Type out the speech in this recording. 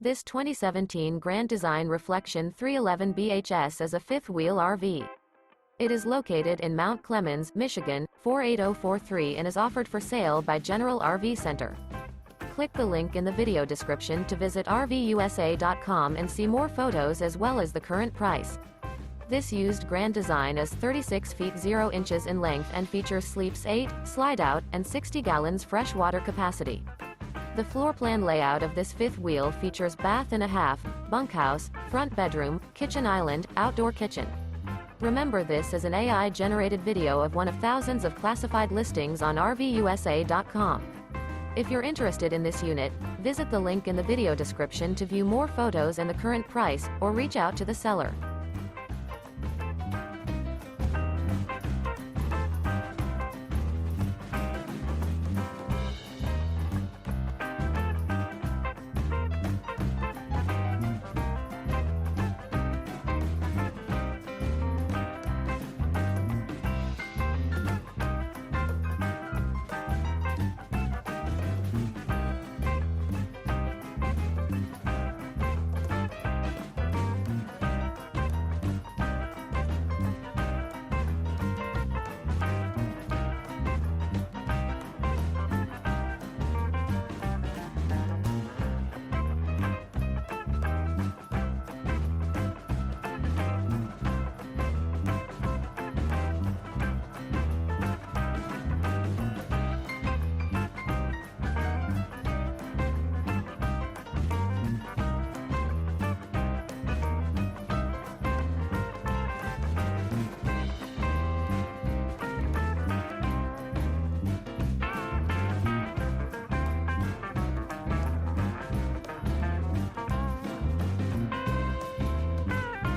This 2017 Grand Design Reflection 311 BHS is a fifth-wheel RV. It is located in Mount Clemens, Michigan, 48043 and is offered for sale by General RV Center. Click the link in the video description to visit RVUSA.com and see more photos as well as the current price. This used Grand Design is 36 feet 0 inches in length and features sleeps 8, slide-out, and 60 gallons fresh water capacity. The floor plan layout of this fifth wheel features bath and a half, bunkhouse, front bedroom, kitchen island, outdoor kitchen. Remember, this is an AI-generated video of one of thousands of classified listings on RVUSA.com. If you're interested in this unit, visit the link in the video description to view more photos and the current price, or reach out to the seller.